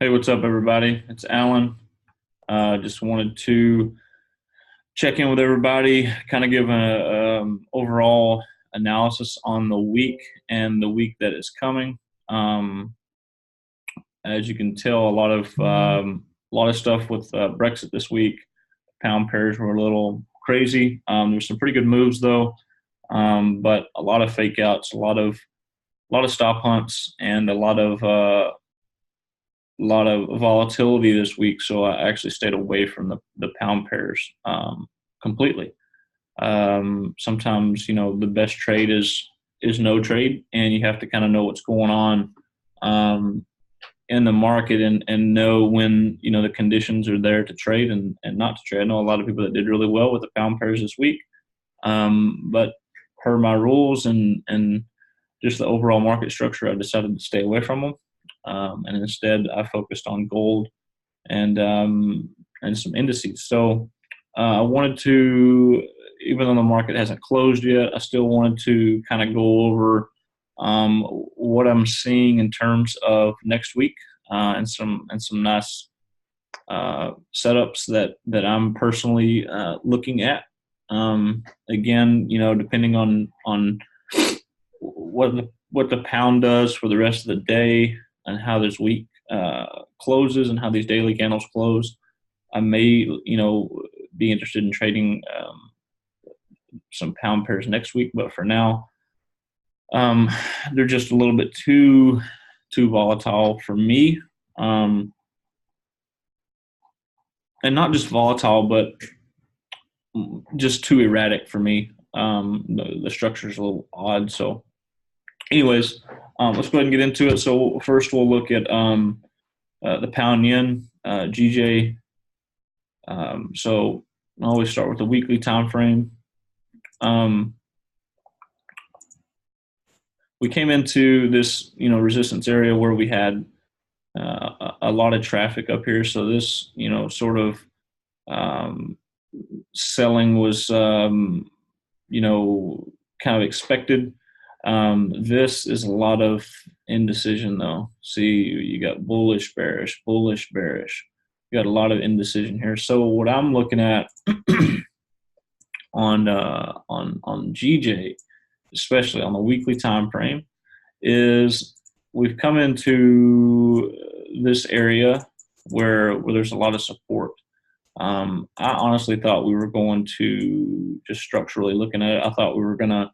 Hey, what's up, everybody? It's Alan. Just wanted to check in with everybody, kind of give a overall analysis on the week and the week that is coming. Um, as you can tell, a lot of stuff with Brexit this week. Pound pairs were a little crazy. There's some pretty good moves though, but a lot of fake outs, a lot of stop hunts, and a lot of volatility this week, so I actually stayed away from the pound pairs completely. Sometimes the best trade is no trade, and you have to kind of know what's going on in the market and know when the conditions are there to trade and not to trade. I know a lot of people that did really well with the pound pairs this week, but per my rules and just the overall market structure, I decided to stay away from them. And instead, I focused on gold and some indices. So I wanted to, even though the market hasn't closed yet, I still wanted to kind of go over what I'm seeing in terms of next week and some nice setups that I'm personally looking at. Again, depending on what the pound does for the rest of the day and how this week closes and how these daily candles close, I may, be interested in trading some pound pairs next week. But for now, um, they're just a little bit too volatile for me, and not just volatile, but just too erratic for me. The structure is a little odd. So, anyways, let's go ahead and get into it. So first, we'll look at the pound yen, GJ. So I always start with the weekly time frame. Um, we came into this, resistance area where we had a lot of traffic up here. So this, sort of um, selling was, kind of expected. This is a lot of indecision, though. See, you got bullish, bearish, bullish, bearish. You got a lot of indecision here. So what I'm looking at on GJ, especially on the weekly time frame, is we've come into this area where there's a lot of support. I honestly thought we were going to, just structurally looking at it, I thought we were going to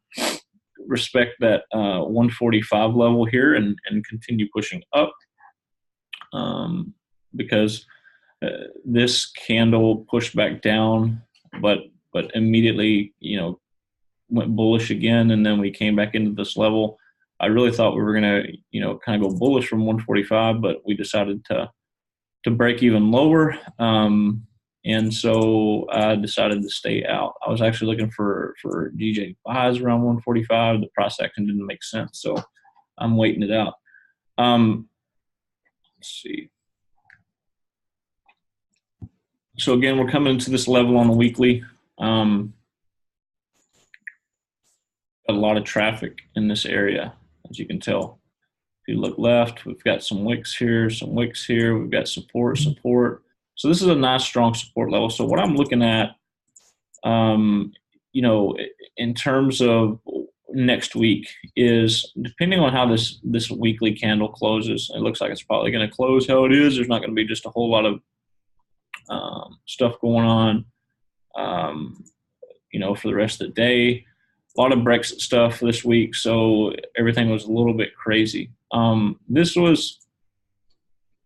respect that 145 level here and continue pushing up, because this candle pushed back down, but immediately went bullish again, and then we came back into this level. I really thought we were gonna kind of go bullish from 145, but we decided to break even lower. And so I decided to stay out. I was actually looking for GJ buys around 145. The price action didn't make sense, so I'm waiting it out. Let's see. So again, we're coming to this level on the weekly. Got a lot of traffic in this area, as you can tell. If you look left, we've got some wicks here, some wicks here. We've got support, support. So this is a nice, strong support level. So what I'm looking at, um, in terms of next week, is depending on how this weekly candle closes. It looks like it's probably going to close how it is. There's not going to be just a whole lot of stuff going on, for the rest of the day. A lot of Brexit stuff this week, so everything was a little bit crazy. This was,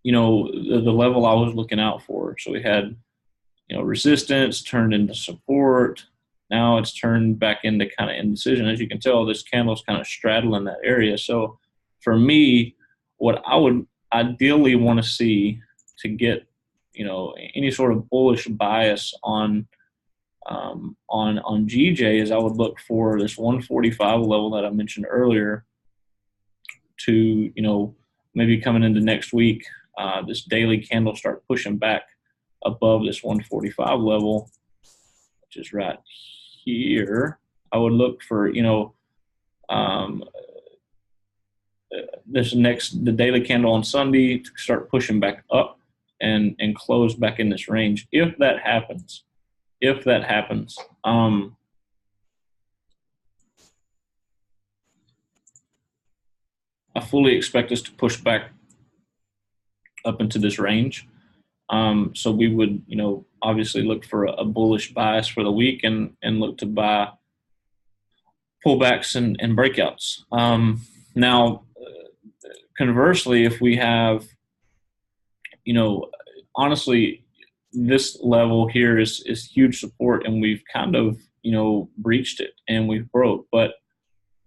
the level I was looking out for. So we had, resistance turned into support. Now it's turned back into kind of indecision. As you can tell, this candle's kind of straddling that area. So for me, what I would ideally want to see to get, any sort of bullish bias on GJ is I would look for this 145 level that I mentioned earlier to, maybe coming into next week, this daily candle start pushing back above this 145 level, which is right here. I would look for, um, the daily candle on Sunday to start pushing back up and close back in this range. If that happens, I fully expect us to push back up into this range. So we would, obviously look for a bullish bias for the week and look to buy pullbacks and breakouts. Now, conversely, if we have, honestly, this level here is huge support, and we've kind of, breached it and we've broke. But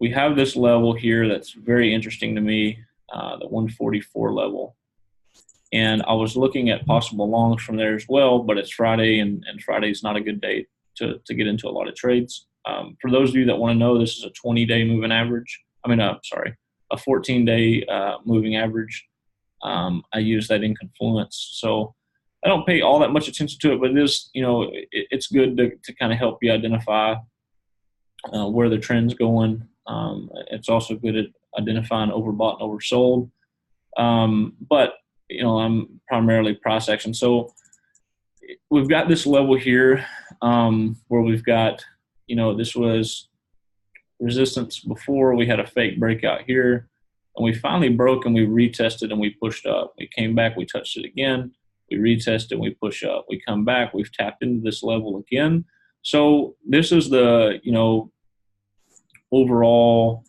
we have this level here that's very interesting to me, the 144 level. And I was looking at possible longs from there as well, but it's Friday, and Friday is not a good day to get into a lot of trades. For those of you that want to know, this is a 20-day moving average. A 14-day moving average. I use that in Confluence. So I don't pay all that much attention to it, but it is, it's good to kind of help you identify where the trend's going. It's also good at identifying overbought and oversold. But I'm primarily price action. So we've got this level here where we've got, this was resistance before. We had a fake breakout here, and we finally broke, and we retested and we pushed up. We came back, we touched it again, we retested, we push up. We come back, we've tapped into this level again. So this is the, overall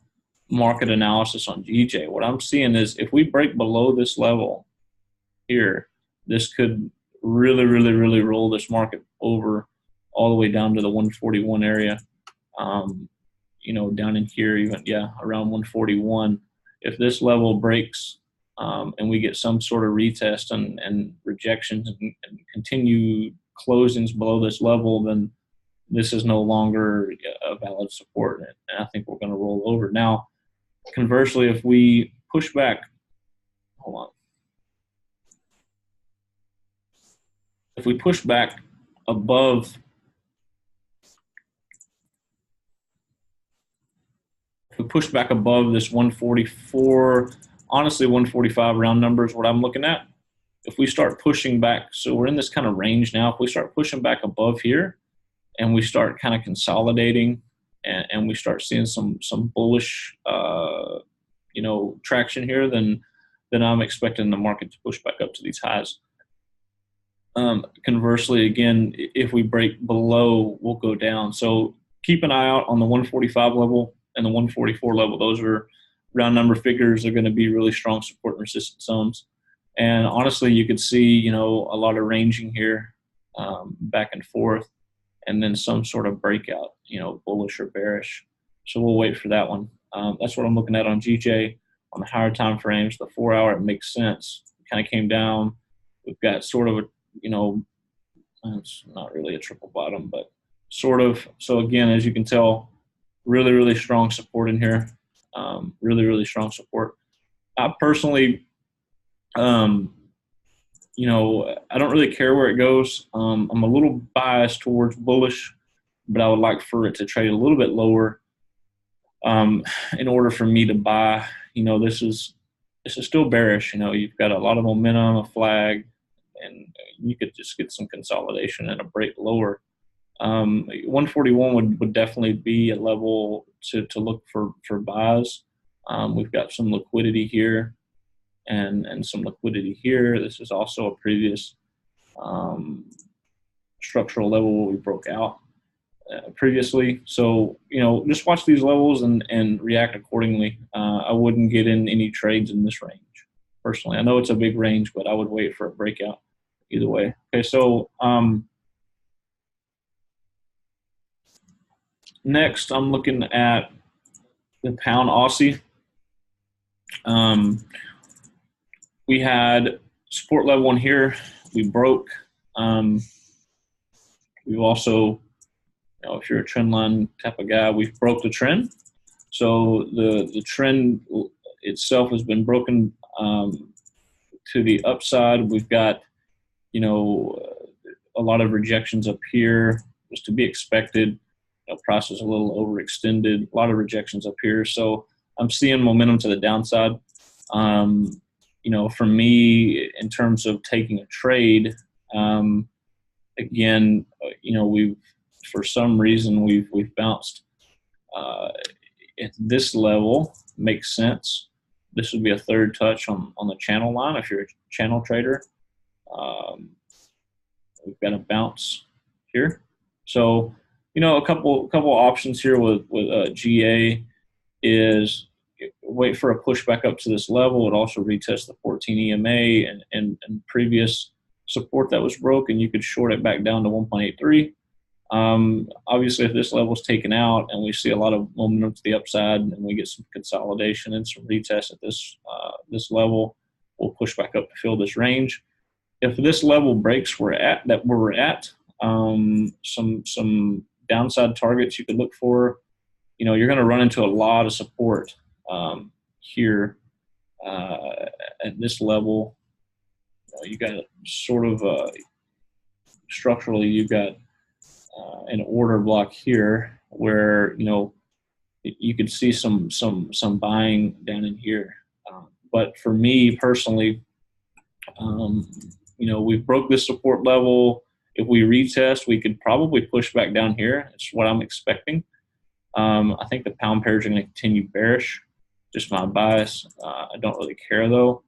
market analysis on GJ. What I'm seeing is if we break below this level here, this could really, really, really roll this market over all the way down to the 141 area. Down in here, around 141. If this level breaks and we get some sort of retest and rejections and continue closings below this level, then this is no longer a valid support, and I think we're going to roll over. Now, conversely, if we push back, hold on. If we push back above, this 144, honestly 145 round numbers, what I'm looking at. If we start pushing back, so we're in this kind of range now. If we start pushing back above here, and we start kind of consolidating, and we start seeing some bullish, traction here, then I'm expecting the market to push back up to these highs. Conversely, again, if we break below, we'll go down. So keep an eye out on the 145 level and the 144 level. Those are round number figures. They're going to be really strong support and resistance zones. And honestly, you could see, a lot of ranging here, back and forth, and then some sort of breakout, bullish or bearish. So we'll wait for that one. That's what I'm looking at on GJ. On the higher time frames, the 4 hour, it makes sense. It kind of came down. We've got sort of a, it's not really a triple bottom, but sort of. So again, as you can tell, really, really strong support in here. Really, really strong support. I personally, I don't really care where it goes. I'm a little biased towards bullish, but I would like for it to trade a little bit lower in order for me to buy. This is still bearish. You've got a lot of momentum, a flag, and you could just get some consolidation and a break lower. 141 would definitely be a level to look for buys. We've got some liquidity here and some liquidity here. This is also a previous structural level where we broke out previously. So, just watch these levels and react accordingly. I wouldn't get in any trades in this range, personally. I know it's a big range, but I would wait for a breakout either way. Okay, so next I'm looking at the pound Aussie. We had support level in here. We broke. We've also, if you're a trend line type of guy, we've broke the trend. So the trend itself has been broken to the upside. We've got, a lot of rejections up here. Was to be expected. Price is a little overextended. A lot of rejections up here. So I'm seeing momentum to the downside. You know, for me, in terms of taking a trade, again, you know, for some reason we've bounced at this level. Makes sense. This would be a third touch on the channel line if you're a channel trader. Um, we've got a bounce here, so you know, a couple options here with GA is wait for a push back up to this level. It also retest the 14 EMA and previous support that was broken. You could short it back down to 1.83. Obviously, if this level is taken out and we see a lot of momentum to the upside and we get some consolidation and some retest at this level, we'll push back up to fill this range. If this level breaks where we're at, some downside targets you could look for. You know, you're going to run into a lot of support here at this level. You got sort of structurally, you've got an order block here where, you know, you could see some buying down in here. But for me personally, you know, we broke this support level. If we retest, we could probably push back down here. That's what I'm expecting. I think the pound pairs are going to continue bearish. Just my bias. I don't really care though.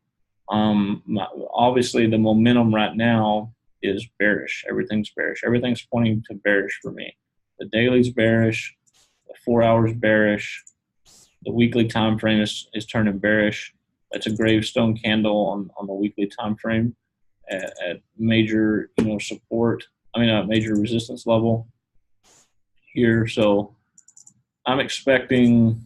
Obviously, the momentum right now is bearish. Everything's bearish. Everything's pointing to bearish for me. The daily's bearish. The 4 hours bearish. The weekly time frame is turning bearish. That's a gravestone candle on the weekly time frame at major, you know, support. I mean, a major resistance level here. So I'm expecting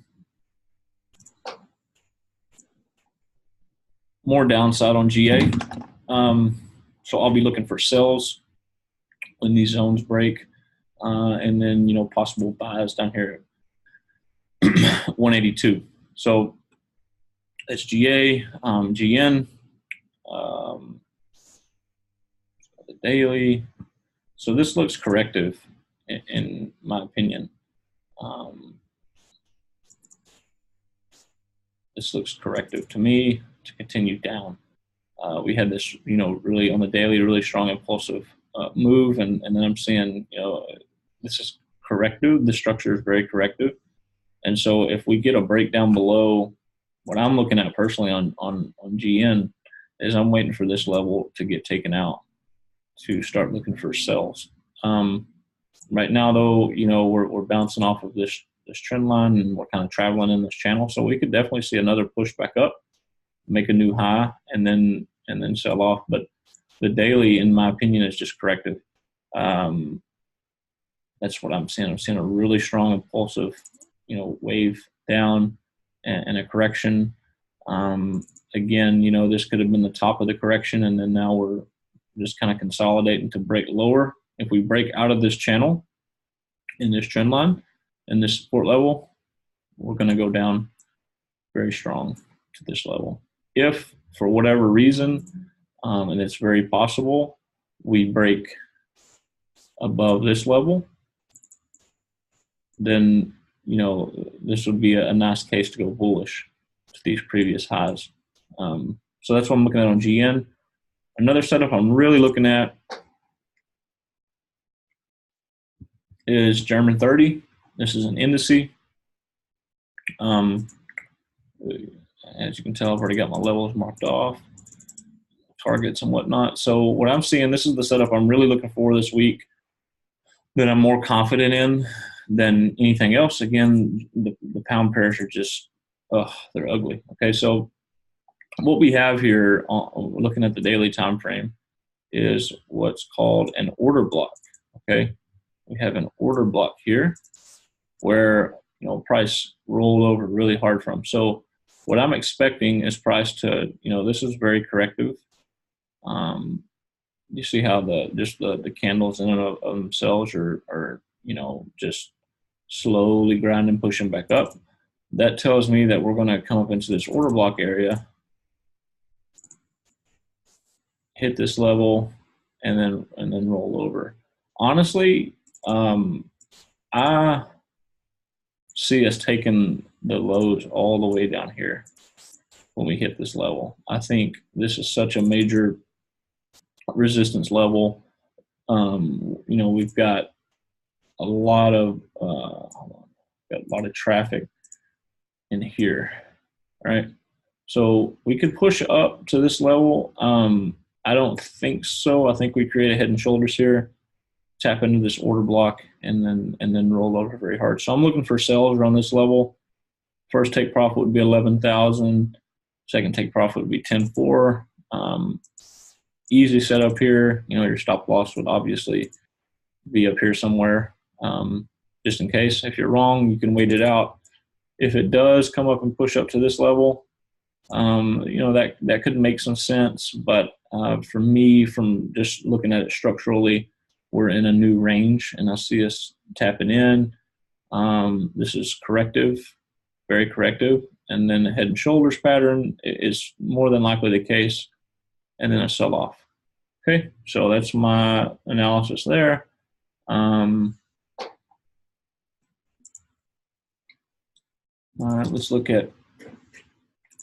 more downside on GA. So I'll be looking for sells when these zones break, and then, you know, possible buys down here at 182. So that's GA, GN, the daily. So this looks corrective in my opinion. This looks corrective to me to continue down. We had this, you know, really on the daily, really strong impulsive move, and then I'm seeing, you know, this is corrective. The structure is very corrective, and so if we get a breakdown below, what I'm looking at personally on GN is I'm waiting for this level to get taken out to start looking for sells. Right now, though, you know, we're bouncing off of this trend line and we're kind of traveling in this channel, so we could definitely see another push back up, make a new high, and then sell off. But the daily, in my opinion, is just corrective. That's what I'm seeing. I'm seeing a really strong impulsive, you know, wave down and a correction. Again, you know, this could have been the top of the correction, and then now we're just kind of consolidating to break lower. If we break out of this channel in this trend line and this support level, we're going to go down very strong to this level. If for whatever reason, and it's very possible, we break above this level, then, you know, this would be a nice case to go bullish to these previous highs. So that's what I'm looking at on GN. Another setup I'm really looking at is German 30. This is an indice. As you can tell, I've already got my levels marked off, targets and whatnot. So what I'm seeing, this is the setup I'm really looking for this week that I'm more confident in than anything else. Again, the pound pairs are just, they're ugly. Okay, so what we have here, looking at the daily time frame, is what's called an order block. Okay, we have an order block here where, you know, price rolled over really hard from. So what I'm expecting is price to, you know, this is very corrective. You see how the candles in and of themselves are, you know, just slowly grinding, pushing back up. That tells me that we're going to come up into this order block area, hit this level, and then roll over. Honestly, I see us taking the lows all the way down here when we hit this level. I think this is such a major resistance level. We've got a lot of got a lot of traffic in here, right? So we could push up to this level. I don't think so. I think we create a head and shoulders here, tap into this order block, and then roll over very hard. So I'm looking for sales around this level. First take profit would be 11,000. Second take profit would be 10.4. Easy setup here. Your stop loss would obviously be up here somewhere, just in case. If you're wrong, you can wait it out. If it does come up and push up to this level, that could make some sense. But for me, from just looking at it structurally, we're in a new range, and I see us tapping in. This is corrective, very corrective. And then the head and shoulders pattern is more than likely the case, and then a sell-off. Okay, so that's my analysis there. All right, let's look at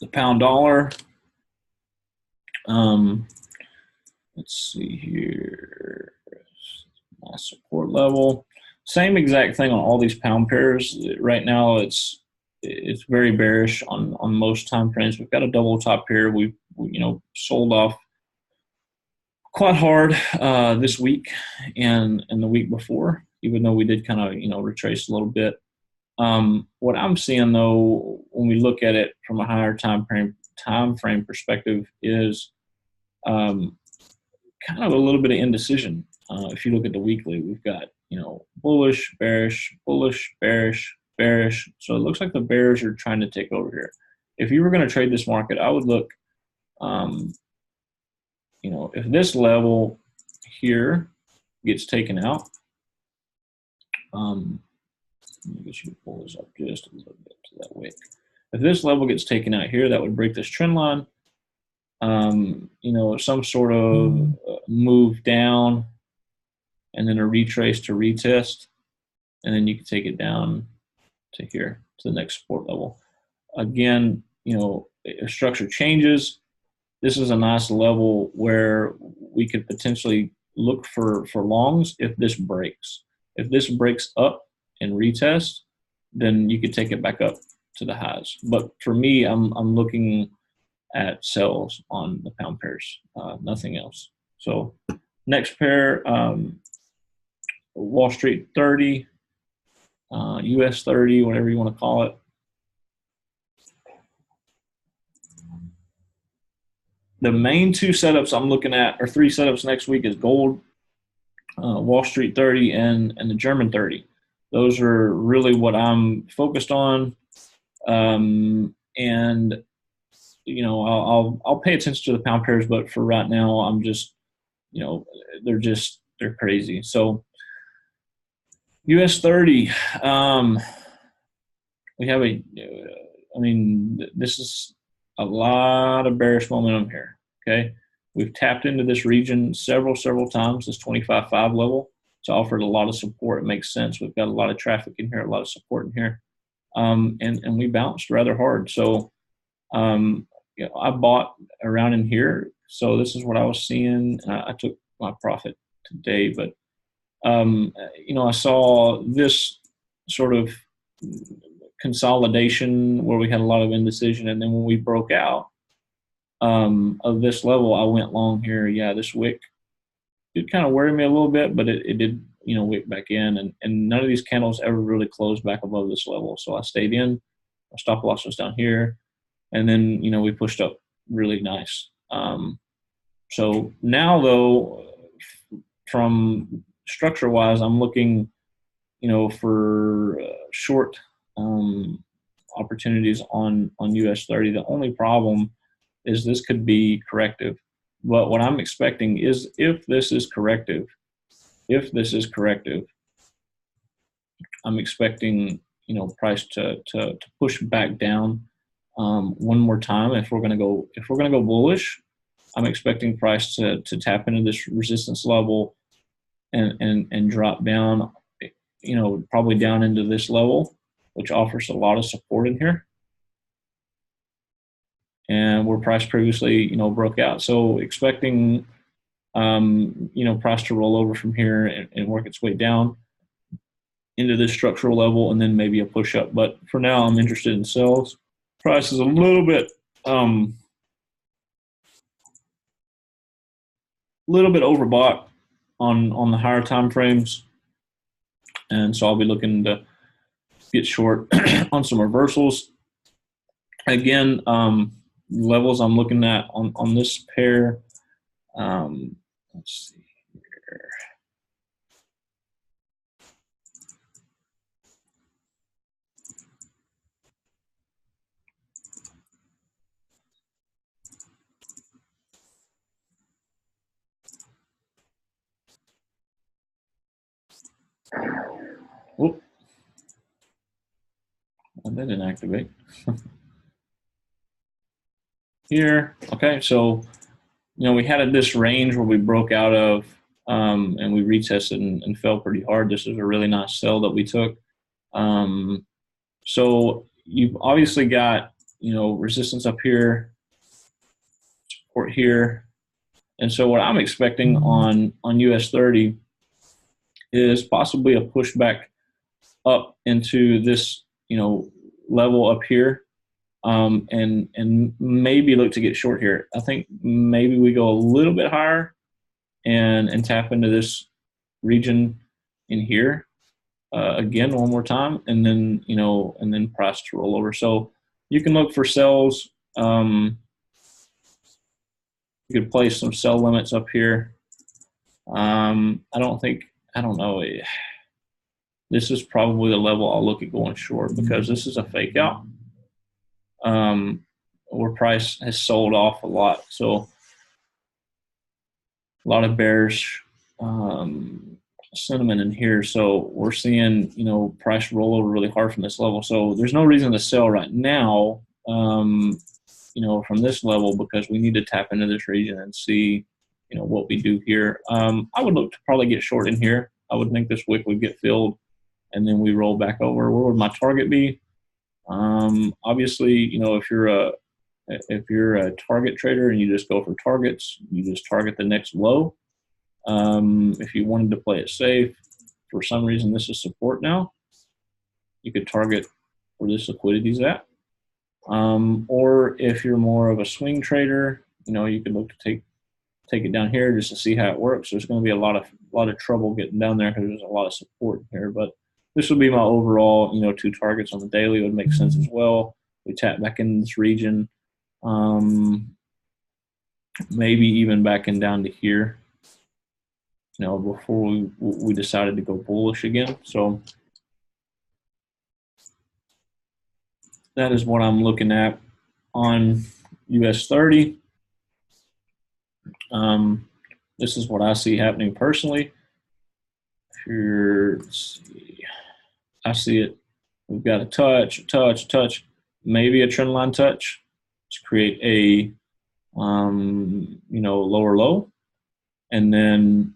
the pound dollar. Let's see here. My support level. Same exact thing on all these pound pairs. Right now, it's very bearish on most time frames. We've got a double top here. We've sold off quite hard this week and the week before, even though we did kind of retrace a little bit. What I'm seeing though, when we look at it from a higher time frame perspective, is kind of a little bit of indecision. If you look at the weekly, we've got bullish, bearish, bullish, bearish, bearish. So it looks like the bears are trying to take over here. If you were going to trade this market, I would look, if this level here gets taken out, let me get you to pull this up just a little bit to that wick. If this level gets taken out here, that would break this trend line. Some sort of move down, and then a retrace to retest, and then you can take it down to here to the next support level. Again, if structure changes, this is a nice level where we could potentially look for longs if this breaks. If this breaks up and retest, then you could take it back up to the highs. But for me, I'm looking at sells on the pound pairs, nothing else. So next pair, Wall Street 30, US 30, whatever you want to call it. The main two setups I'm looking at, or three setups next week, is gold, Wall Street 30, and the German 30. Those are really what I'm focused on. And I'll pay attention to the pound pairs, but for right now, I'm just, they're crazy. So US 30, we have this is a lot of bearish momentum here, okay? We've tapped into this region several times, this 25.5 level. It's offered a lot of support. It makes sense. We've got a lot of traffic in here, a lot of support in here. And we bounced rather hard. So, I bought around in here. So this is what I was seeing. I took my profit today, but, I saw this sort of consolidation where we had a lot of indecision. And then when we broke out of this level, I went long here. Yeah, this wick did kind of worry me a little bit, but it did, wick back in. And none of these candles ever really closed back above this level. So I stayed in. My stop loss was down here. And then, we pushed up really nice. So now, though, from structure-wise, I'm looking, for short opportunities on US 30. The only problem is this could be corrective. But what I'm expecting is if this is corrective, I'm expecting, price to push back down one more time. If we're gonna go bullish, I'm expecting price to tap into this resistance level and drop down, probably down into this level, which offers a lot of support in here. and where price previously, broke out. So expecting, price to roll over from here and work its way down into this structural level, and then maybe a push up. But for now, I'm interested in sells. Price is a little bit overbought on the higher time frames, and so I'll be looking to get short on some reversals. Again, levels I'm looking at on this pair. Let's see here. Whoop. Well, that didn't activate. Here, okay, so we had this range where we broke out of, and we retested and fell pretty hard. This is a really nice sell that we took. So you've obviously got resistance up here, support here, and so what I'm expecting on US 30 is possibly a pushback up into this level up here. And maybe look to get short here. I think maybe we go a little bit higher and tap into this region in here again one more time, and then price to roll over. So you can look for sells. You could place some sell limits up here. I don't know. This is probably the level I'll look at going short, because this is a fake out. Where price has sold off a lot. So a lot of bearish sentiment in here. So we're seeing, price roll over really hard from this level. So there's no reason to sell right now, from this level, because we need to tap into this region and see, what we do here. I would look to probably get short in here. I would think this wick would get filled and then we roll back over. Where would my target be? Obviously, if you're a target trader and you just go for targets, you just target the next low. If you wanted to play it safe, for some reason this is support now, you could target where this liquidity is at. Or if you're more of a swing trader, you could look to take it down here just to see how it works. There's going to be a lot of trouble getting down there because there's a lot of support here, but this would be my overall, 2 targets on the daily. It would make sense as well. We tap back in this region, maybe even back in down to here, before we decided to go bullish again. So that is what I'm looking at on US 30. This is what I see happening personally. Let's see. I see it. We've got a touch, maybe a trend line touch to create a lower low, and then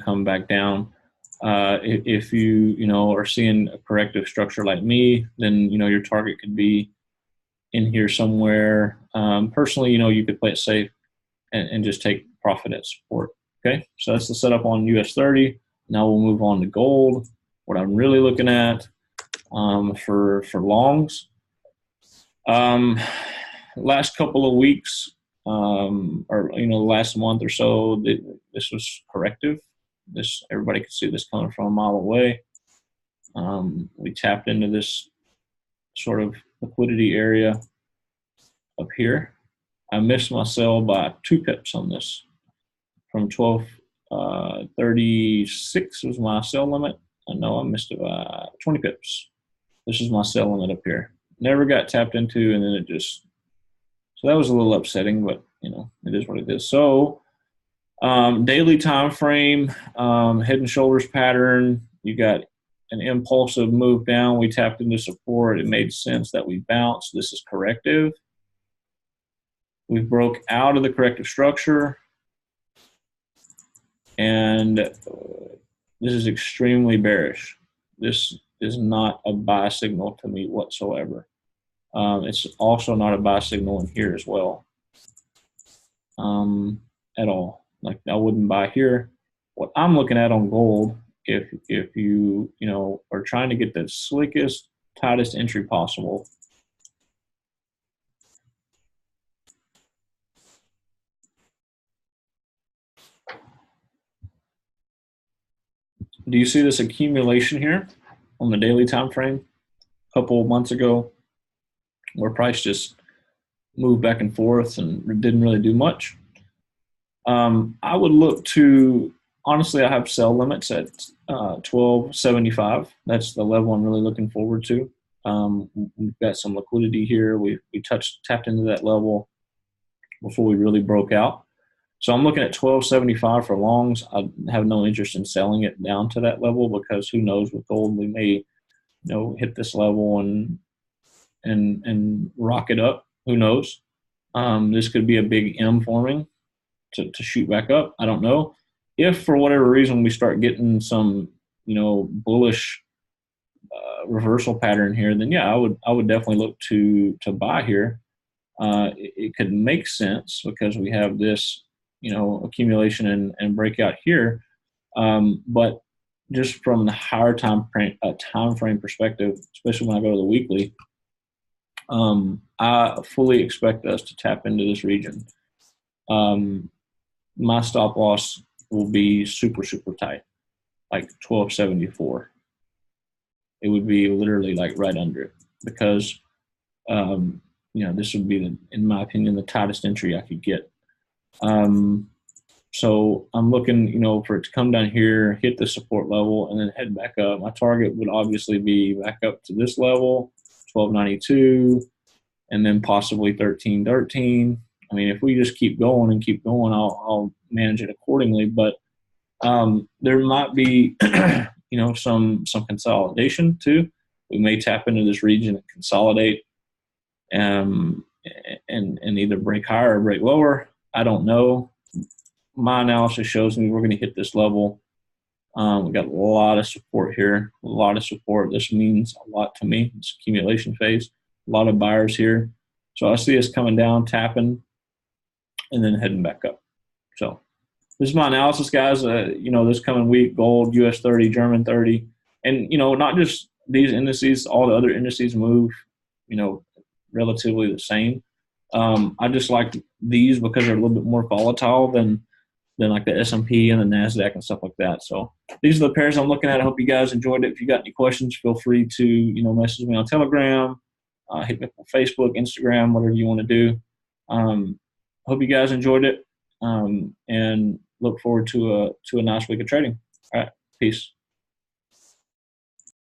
come back down. If you are seeing a corrective structure like me, then your target could be in here somewhere. Personally, you could play it safe and just take profit at support. Okay, so that's the setup on US 30. Now we'll move on to gold. What I'm really looking at for longs. Last couple of weeks, or last month or so, this was corrective. Everybody could see this coming from a mile away. We tapped into this sort of liquidity area up here. I missed my sell by 2 pips on this. From 12.36 was my sell limit. I know I missed it by 20 pips. This is my sell limit up here. Never got tapped into, and then so that was a little upsetting, but it is what it is. So daily time frame, head and shoulders pattern. You got an impulsive move down. We tapped into support. It made sense that we bounced. This is corrective. We broke out of the corrective structure, and this is extremely bearish. This is not a buy signal to me whatsoever. It's also not a buy signal in here as well, at all. Like I wouldn't buy here. What I'm looking at on gold, if you are trying to get the slickest, tightest entry possible. Do you see this accumulation here on the daily time frame? A couple of months ago, where price just moved back and forth and didn't really do much. I would look to, honestly, I have sell limits at 1275. That's the level I'm really looking forward to. We've got some liquidity here. We tapped into that level before we really broke out. So I'm looking at 1275 for longs. I have no interest in selling it down to that level because who knows, with gold we may hit this level and rock it up. Who knows? This could be a big M forming to shoot back up. I don't know. If for whatever reason we start getting some, bullish reversal pattern here, then yeah, I would definitely look to buy here. It could make sense because we have this, accumulation and breakout here. But just from the higher time frame perspective, especially when I go to the weekly, I fully expect us to tap into this region. My stop loss will be super, super tight, like 1274. It would be literally like right under it because, this would be, in my opinion, the tightest entry I could get. So I'm looking, for it to come down here, hit the support level, and then head back up. My target would obviously be back up to this level, 1292, and then possibly 1313. I mean, if we just keep going and keep going, I'll manage it accordingly. But there might be, some consolidation too. We may tap into this region and consolidate, and either break higher or break lower. I don't know. My analysis shows me we're going to hit this level. We got a lot of support here, a lot of support. This means a lot to me. It's accumulation phase. A lot of buyers here. So I see us coming down, tapping, and then heading back up. So this is my analysis, guys. This coming week, gold, US 30, German 30. And, not just these indices, all the other indices move, relatively the same. I just like these because they're a little bit more volatile than like the S&P and the NASDAQ and stuff like that. So these are the pairs I'm looking at. I hope you guys enjoyed it. If you got any questions, feel free to, message me on Telegram, hit me up on Facebook, Instagram, whatever you want to do. Hope you guys enjoyed it, and look forward to a nice week of trading. All right, peace.